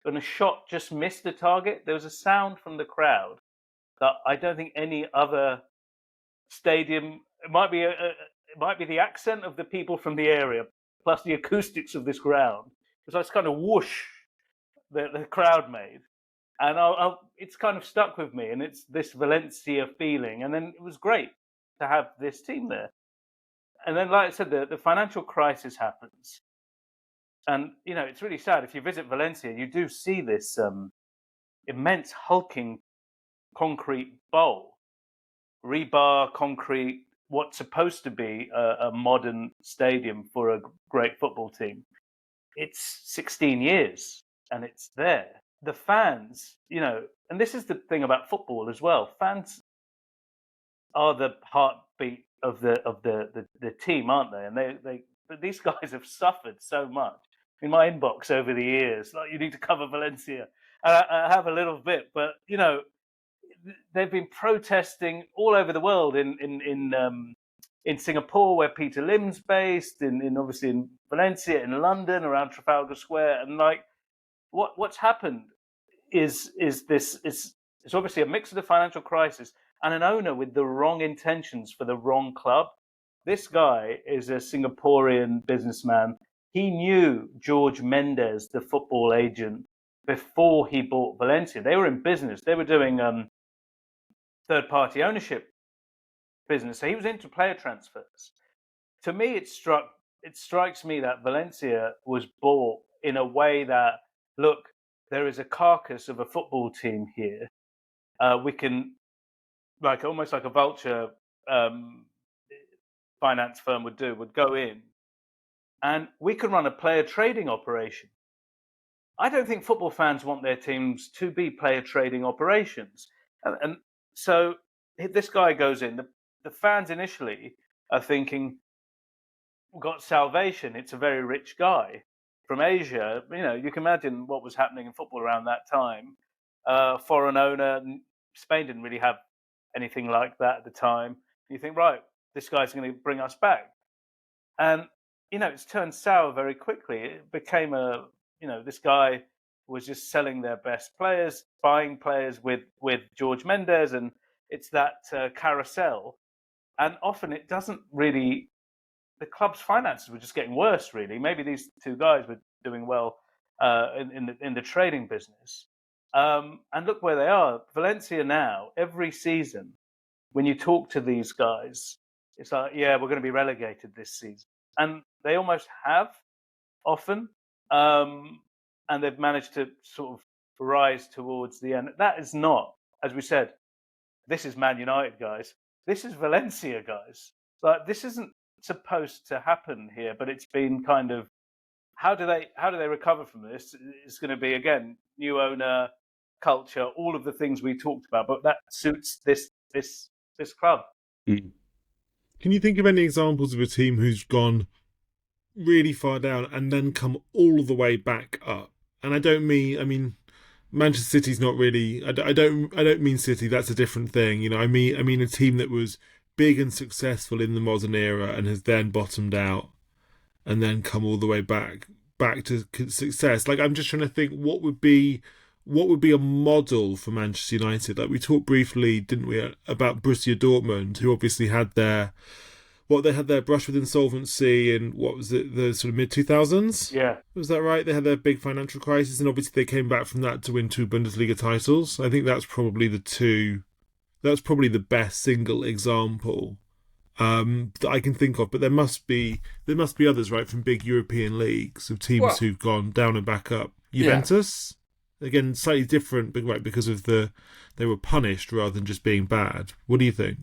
and a shot just missed the target, there was a sound from the crowd that I don't think any other stadium. It might be the accent of the people from the area, plus the acoustics of this ground. It was like this kind of whoosh that the crowd made. And it's kind of stuck with me, and it's this Valencia feeling. And then it was great to have this team there. And then, like I said, the financial crisis happens. And, it's really sad. If you visit Valencia, you do see this immense hulking concrete bowl, rebar concrete, what's supposed to be a modern stadium for a great football team. It's 16 years, and it's there. The fans, and this is the thing about football as well. Fans are the heartbeat of the team, aren't they? And but these guys have suffered so much. In my inbox over the years, like, you need to cover Valencia, and I have a little bit, but they've been protesting all over the world. In Singapore, where Peter Lim's based, in obviously in Valencia, in London, around Trafalgar Square, and like what's happened is it's obviously a mix of the financial crisis and an owner with the wrong intentions for the wrong club. This guy is a Singaporean businessman. He knew George Mendes, the football agent, before he bought Valencia. They were in business. They were doing third-party ownership business. So he was into player transfers. To me, it strikes me that Valencia was bought in a way that, look, there is a carcass of a football team here. We can, like almost like a vulture finance firm would go in, and we can run a player trading operation. I don't think football fans want their teams to be player trading operations. And so this guy goes in. The fans initially are thinking, we've got salvation. It's a very rich guy from Asia. You can imagine what was happening in football around that time. Foreign owner. Spain didn't really have anything like that at the time. You think, right, this guy's going to bring us back. And, it's turned sour very quickly. It became this guy was just selling their best players, buying players with George Mendes, and it's that carousel. And often it doesn't really, the club's finances were just getting worse, really. Maybe these two guys were doing well in the trading business. And look where they are. Valencia now, every season, when you talk to these guys, it's like, yeah, we're going to be relegated this season. And they almost have often. And they've managed to sort of rise towards the end. That is not, as we said, this is Man United, guys. This is Valencia, guys. Like, this isn't supposed to happen here, but it's been kind of, how do they recover from this? It's going to be, again, new owner, culture, all of the things we talked about, but that suits this club. Mm. Can you think of any examples of a team who's gone really far down and then come all the way back up? And I mean Manchester City's not really, I don't mean City, that's a different thing. I mean a team that was big and successful in the modern era and has then bottomed out and then come all the way back to success. Like, I'm just trying to think what would be a model for Manchester United. Like, we talked briefly, didn't we, about Borussia Dortmund, who obviously had their brush with insolvency in, what was it, the sort of mid-2000s? Yeah. Was that right? They had their big financial crisis, and obviously they came back from that to win 2 Bundesliga titles. I think that's probably the best single example that I can think of. But there must be others, right, from big European leagues of teams who've gone down and back up. Juventus, again, slightly different, but right, because of they were punished rather than just being bad. What do you think?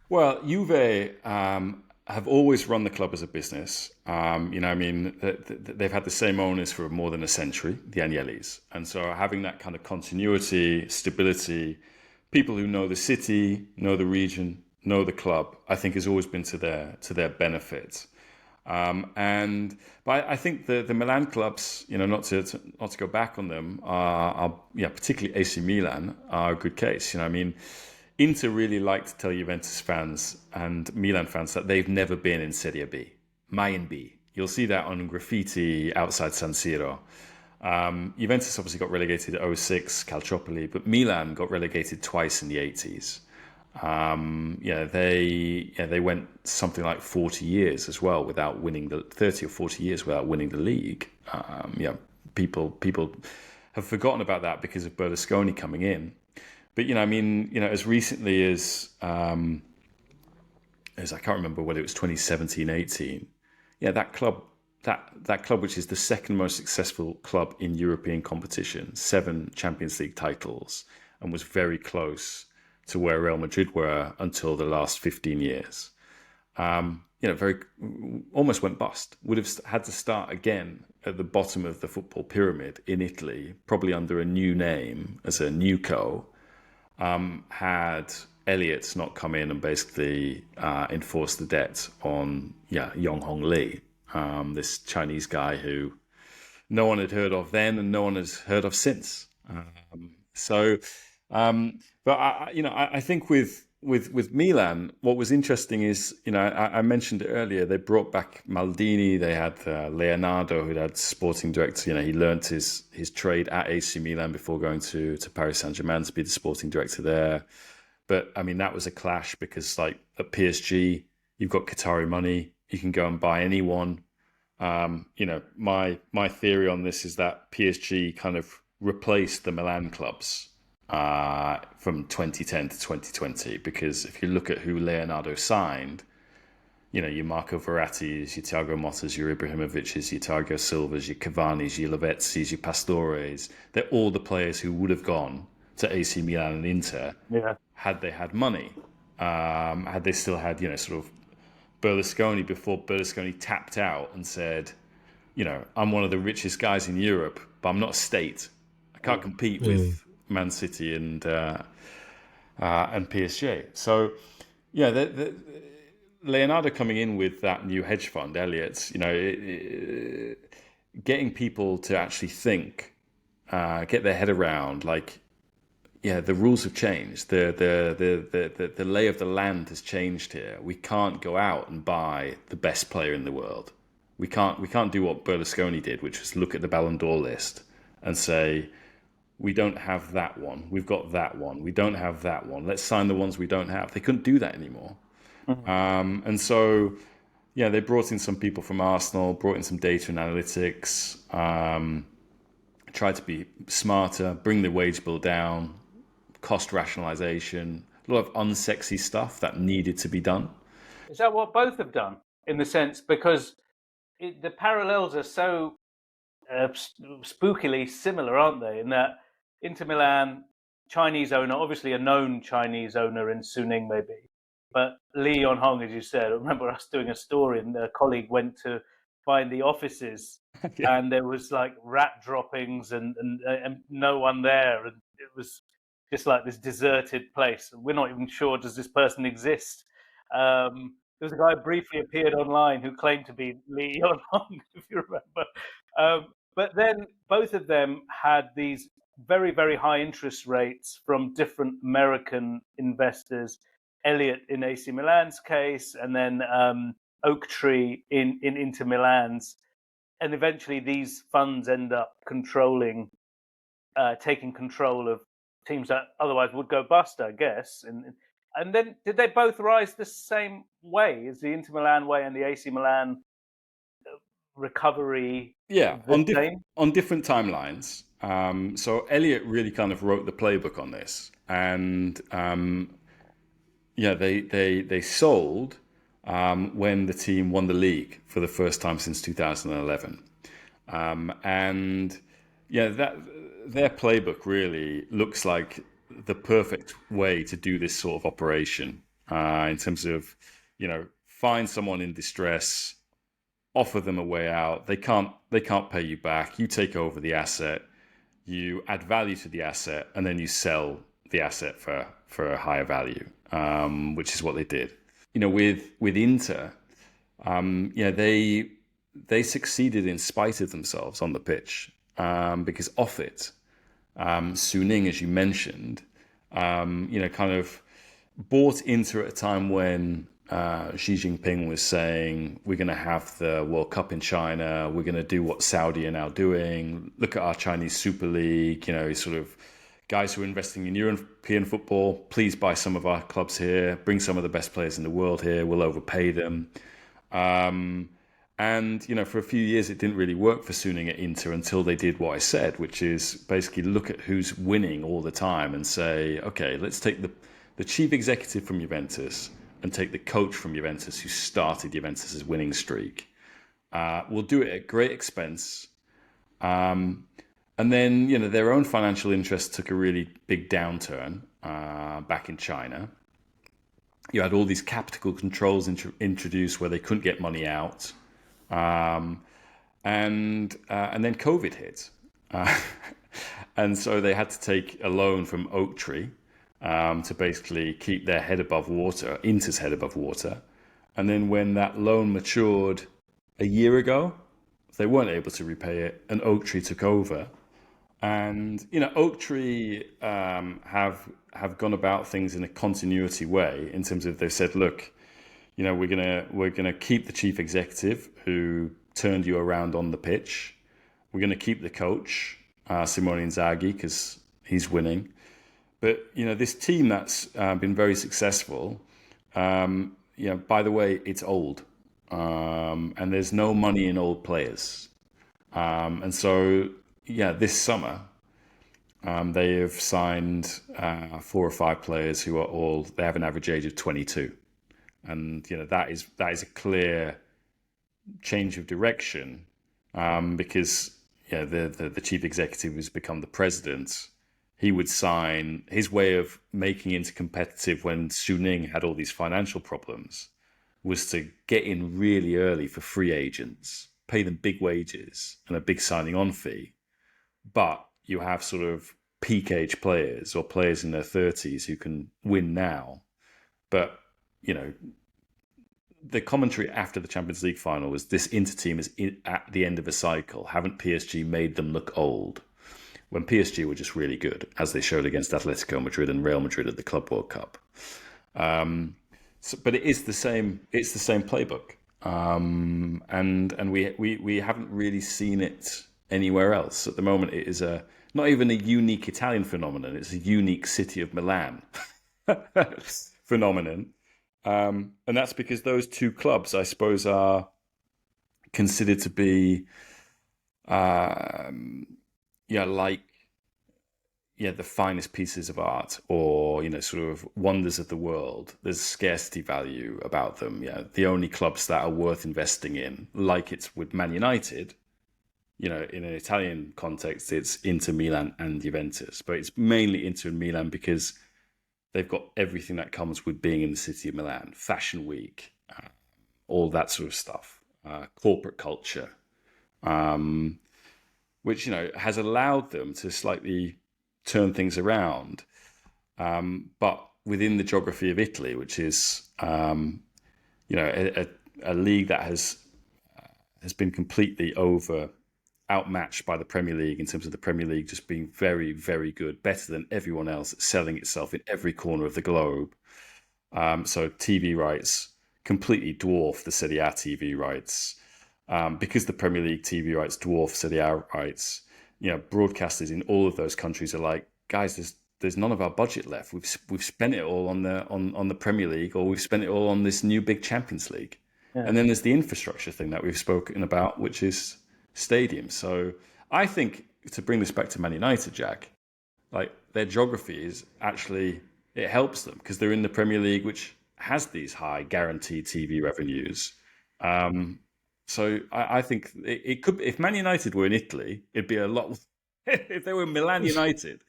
Well, Juve have always run the club as a business. They've had the same owners for more than a century, the Agnellis. And so having that kind of continuity, stability, people who know the city, know the region, know the club, I think has always been to their benefit. But I think the Milan clubs, not to go back on them, are particularly AC Milan, are a good case. Inter really like to tell Juventus fans and Milan fans that they've never been in Serie B, mai in B. You'll see that on graffiti outside San Siro. Juventus obviously got relegated in 2006, Calciopoli, but Milan got relegated twice in the 80s. They went something like 40 years as well without winning 30 or 40 years without winning the league. People have forgotten about that because of Berlusconi coming in. But as recently as I can't remember whether it was 2017-18, that club, which is the second most successful club in European competition, 7 Champions League titles, and was very close to where Real Madrid were until the last 15 years. Very almost went bust. Would have had to start again at the bottom of the football pyramid in Italy, probably under a new name as a new co. Had Elliott not come in and basically enforce the debt on Yong Hong Lee, this Chinese guy who no one had heard of then and no one has heard of since. But I think with Milan, what was interesting is, I mentioned it earlier, they brought back Maldini, they had Leonardo, who had sporting director. He learnt his trade at AC Milan before going to Paris Saint-Germain to be the sporting director there. But, that was a clash because, like, at PSG, you've got Qatari money, you can go and buy anyone. My theory on this is that PSG kind of replaced the Milan clubs from 2010 to 2020, because if you look at who Leonardo signed, your Marco Verratti's, your Thiago Motta's, your Ibrahimovic's, your Thiago Silva's, your Cavani's, your Lavezzi's, your Pastores. They're all the players who would have gone to AC Milan and Inter had they had money. Had they still had, sort of Berlusconi before Berlusconi tapped out and said, I'm one of the richest guys in Europe, but I'm not a state. I can't compete with Man City and PSG. So, Leonardo coming in with that new hedge fund, Elliot's, getting people to actually think, get their head around, the rules have changed. The lay of the land has changed here. We can't go out and buy the best player in the world. We can't do what Berlusconi did, which was look at the Ballon d'Or list and say, we don't have that one. We've got that one. We don't have that one. Let's sign the ones we don't have. They couldn't do that anymore. And so, they brought in some people from Arsenal, brought in some data and analytics, tried to be smarter, bring the wage bill down, cost rationalization, a lot of unsexy stuff that needed to be done. Is that what both have done, in the sense, because the parallels are so spookily similar, aren't they? In that Inter Milan, Chinese owner, obviously a known Chinese owner in Suning maybe, but Lee Yong-hong, as you said, I remember us doing a story and a colleague went to find the offices and there was like rat droppings and no one there, and it was just like this deserted place. We're not even sure, does this person exist? There was a guy who briefly appeared online who claimed to be Lee Yong-hong, if you remember. But then both of them had these very, very high interest rates from different American investors. Elliott in AC Milan's case, and then Oaktree in Inter Milan's. And eventually these funds end up taking control of teams that otherwise would go bust, I guess. And then did they both rise the same way? Is the Inter Milan way and the AC Milan recovery on different timelines? So Elliott really kind of wrote the playbook on this. And they sold when the team won the league for the first time since 2011. Their playbook really looks like the perfect way to do this sort of operation in terms of, find someone in distress, offer them a way out. They can't pay you back. You take over the asset, you add value to the asset, and then you sell the asset for a higher value, which is what they did. With Inter, they succeeded in spite of themselves on the pitch, because off it, Suning, as you mentioned, kind of bought Inter at a time when Xi Jinping was saying, we're going to have the World Cup in China, we're going to do what Saudi are now doing, look at our Chinese Super League, sort of guys who are investing in European football, please buy some of our clubs here, bring some of the best players in the world here, we'll overpay them. And, for a few years, it didn't really work for Suning at Inter until they did what I said, which is basically look at who's winning all the time and say, okay, let's take the chief executive from Juventus and take the coach from Juventus who started Juventus's winning streak. We'll do it at great expense. And then, their own financial interests took a really big downturn back in China. You had all these capital controls introduced where they couldn't get money out. And then COVID hit. And so they had to take a loan from Oaktree to basically keep their head above water, Inter's head above water. And then when that loan matured a year ago, they weren't able to repay it, and Oaktree took over. And Oaktree have gone about things in a continuity way in terms of they've said, look, we're gonna keep the chief executive who turned you around on the pitch. We're gonna keep the coach, Simone Inzaghi, because he's winning. But this team that's been very successful, by the way, it's old, and there's no money in old players, and so this summer they have signed 4 or 5 players who are they have an average age of 22. and that is a clear change of direction, because the chief executive has become the president. He would sign his way of making into competitive when Suning had all these financial problems was to get in really early for free agents, pay them big wages and a big signing on fee. But you have sort of peak age players or players in their 30s who can win now. But, the commentary after the Champions League final was this Inter team is at the end of a cycle. Haven't PSG made them look old? When PSG were just really good, as they showed against Atletico Madrid and Real Madrid at the Club World Cup. But it is the same. It's the same playbook, and we haven't really seen it anywhere else at the moment. It is not even a unique Italian phenomenon. It's a unique city of Milan phenomenon, and that's because those two clubs, I suppose, are considered to be, the finest pieces of art, or sort of wonders of the world. There's scarcity value about them. The only clubs that are worth investing in, like it's with Man United. In an Italian context, it's Inter, Milan, and Juventus, but it's mainly Inter and Milan because they've got everything that comes with being in the city of Milan: Fashion Week, all that sort of stuff, corporate culture, which has allowed them to slightly turn things around, but within the geography of Italy, which is a league that has been completely outmatched by the Premier League in terms of the Premier League just being very, very good, better than everyone else, selling itself in every corner of the globe. So TV rights completely dwarf the Serie A TV rights, because the Premier League TV rights dwarf Serie A rights. Broadcasters in all of those countries are like, guys, there's none of our budget left. We've spent it all on the Premier League, or we've spent it all on this new big Champions League. Yeah. And then there's the infrastructure thing that we've spoken about, which is stadiums. So I think, to bring this back to Man United, Jack, like, their geography is actually, it helps them because they're in the Premier League, which has these high guaranteed TV revenues. So I think it could. If Man United were in Italy, it'd be a lot. If they were Milan United,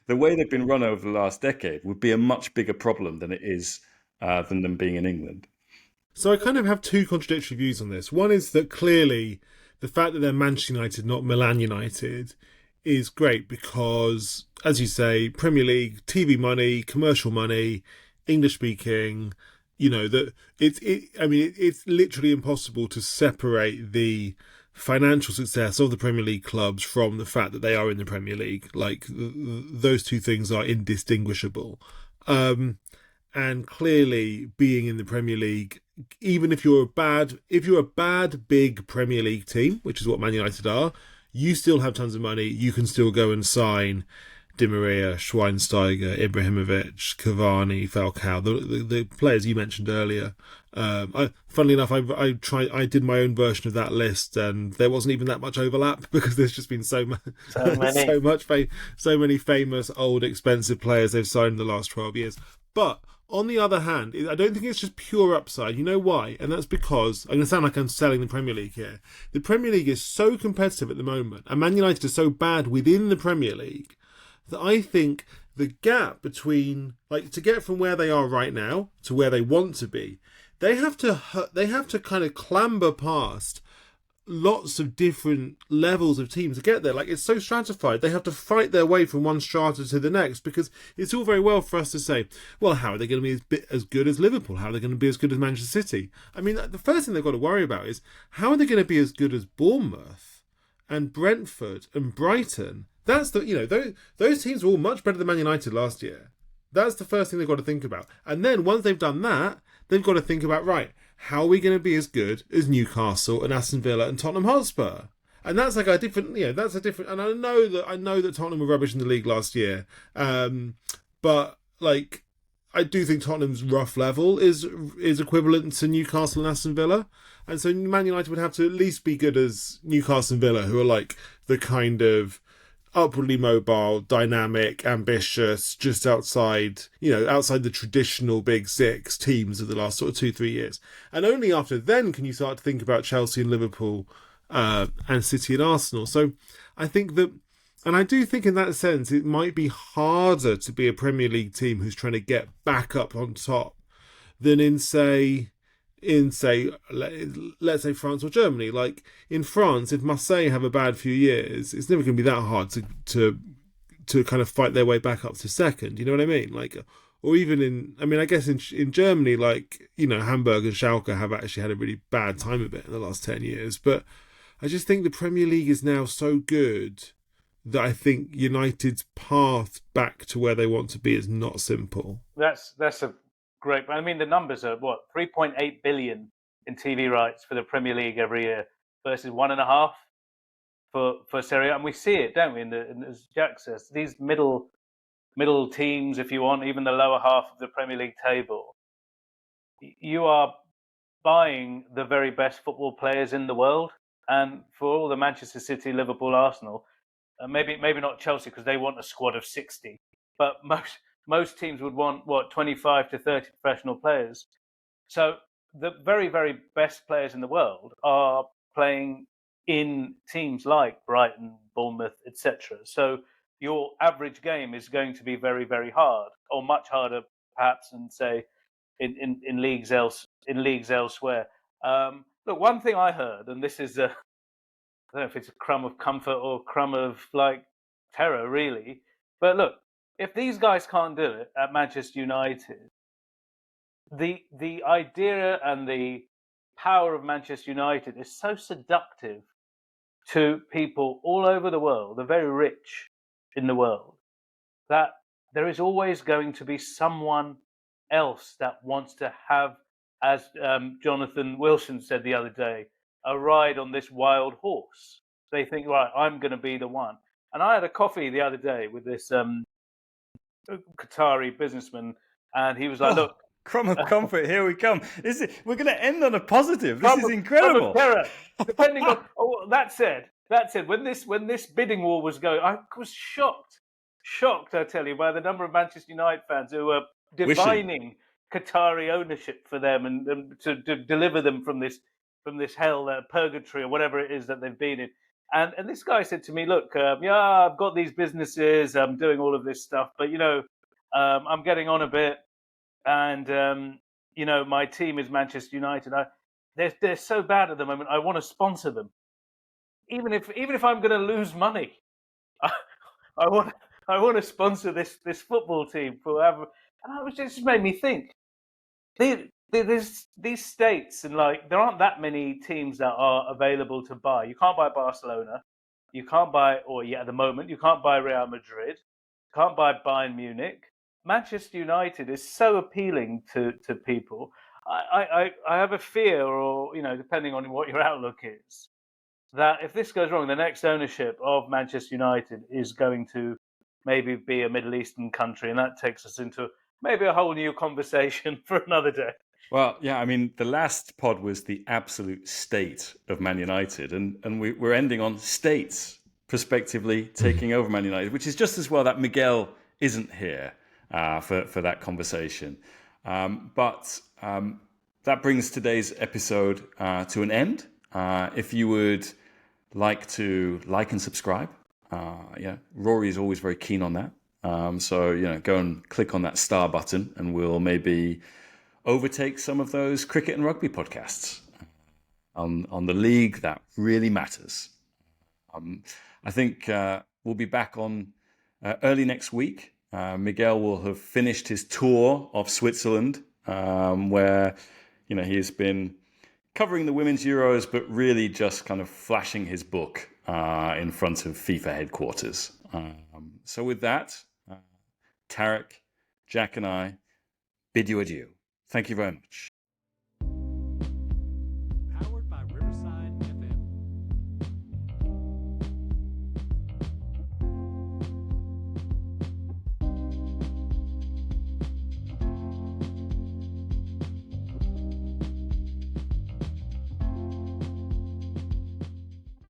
the way they've been run over the last decade would be a much bigger problem than it is than them being in England. So I kind of have two contradictory views on this. One is that clearly the fact that they're Manchester United, not Milan United, is great because, as you say, Premier League, TV money, commercial money, English speaking. That it's literally impossible to separate the financial success of the Premier League clubs from the fact that they are in the Premier League. Like, those two things are indistinguishable. And clearly, being in the Premier League, even if you're a bad big Premier League team, which is what Man United are, you still have tons of money. You can still go and sign Di Maria, Schweinsteiger, Ibrahimovic, Cavani, Falcao, the players you mentioned earlier. Funnily enough, I did my own version of that list, and there wasn't even that much overlap because there's just been so many famous old expensive players they've signed in the last 12 years. But on the other hand, I don't think it's just pure upside. You know why? And that's because, I'm going to sound like I'm selling the Premier League here. The Premier League is so competitive at the moment, and Man United is so bad within the Premier League, that I think the gap between, like, to get from where they are right now to where they want to be, they have to kind of clamber past lots of different levels of teams to get there. Like, it's so stratified. They have to fight their way from one strata to the next, because it's all very well for us to say, well, how are they going to be as good as Liverpool? How are they going to be as good as Manchester City? I mean, the first thing they've got to worry about is, how are they going to be as good as Bournemouth and Brentford and Brighton? That's those teams were all much better than Man United last year. That's the first thing they've got to think about. And then once they've done that, they've got to think about, right, how are we going to be as good as Newcastle and Aston Villa and Tottenham Hotspur? And that's like a different, that's a different. And I know that Tottenham were rubbish in the league last year, but like, I do think Tottenham's rough level is equivalent to Newcastle and Aston Villa. And so Man United would have to at least be good as Newcastle and Villa, who are like the kind of upwardly mobile, dynamic, ambitious, just outside the traditional big six teams of the last sort of 2-3 years. And only after then can you start to think about Chelsea and Liverpool and City and Arsenal. So I think that, and I do think in that sense, it might be harder to be a Premier League team who's trying to get back up on top than in let's say France or Germany. Like in France, if Marseille have a bad few years, it's never going to be that hard to kind of fight their way back up to second. You know what I mean? Like, or even I guess in Germany, like, Hamburg and Schalke have actually had a really bad time of it in the last 10 years. But I just think the Premier League is now so good that I think United's path back to where they want to be is not simple. That's a great. I mean, the numbers are what, 3.8 billion in TV rights for the Premier League every year versus 1.5 for Serie A, and we see it, don't we? As Jack says, these middle teams, if you want, even the lower half of the Premier League table, you are buying the very best football players in the world. And for all the Manchester City, Liverpool, Arsenal, maybe not Chelsea because they want a squad of 60, but most teams would want 25 to 30 professional players. So the very, very best players in the world are playing in teams like Brighton, Bournemouth, etc. So your average game is going to be very, very hard, or much harder perhaps than say in leagues elsewhere. Look, one thing I heard, and this is I don't know if it's a crumb of comfort or a crumb of like terror, really. But look, if these guys can't do it at Manchester United, the idea and the power of Manchester United is so seductive to people all over the world, the very rich in the world, that there is always going to be someone else that wants to have, as Jonathan Wilson said the other day, a ride on this wild horse. They think, right, I'm going to be the one. And I had a coffee the other day with this Qatari businessman, and he was like, look, crumb of comfort, here we come. We're going to end on a positive. This is incredible. Terror. Depending on that said, when this bidding war was going, I was shocked, I tell you, by the number of Manchester United fans who were divining Qatari ownership for them and to deliver them from this hell, purgatory, or whatever it is that they've been in. And this guy said to me, look, I've got these businesses, I'm doing all of this stuff, but I'm getting on a bit, and my team is Manchester United. They're so bad at the moment. I want to sponsor them, even if I'm going to lose money. I want to sponsor this football team forever. And it just made me think. There's these states, and like there aren't that many teams that are available to buy. You can't buy Barcelona, you can't buy, at the moment you can't buy Real Madrid, you can't buy Bayern Munich. Manchester United is so appealing to people. I have a fear, or depending on what your outlook is, that if this goes wrong, the next ownership of Manchester United is going to maybe be a Middle Eastern country, and that takes us into maybe a whole new conversation for another day. Well, yeah, I mean, the last pod was the absolute state of Man United, and we're ending on states prospectively taking over Man United, which is just as well that Miguel isn't here for that conversation. But that brings today's episode to an end. If you would like to like and subscribe, Rory is always very keen on that. So go and click on that star button, and we'll maybe overtake some of those cricket and rugby podcasts on the league that really matters. I think we'll be back on early next week. Miguel will have finished his tour of Switzerland, where he has been covering the Women's Euros, but really just kind of flashing his book in front of FIFA headquarters. So with that, Tariq, Jack and I bid you adieu. Thank you very much.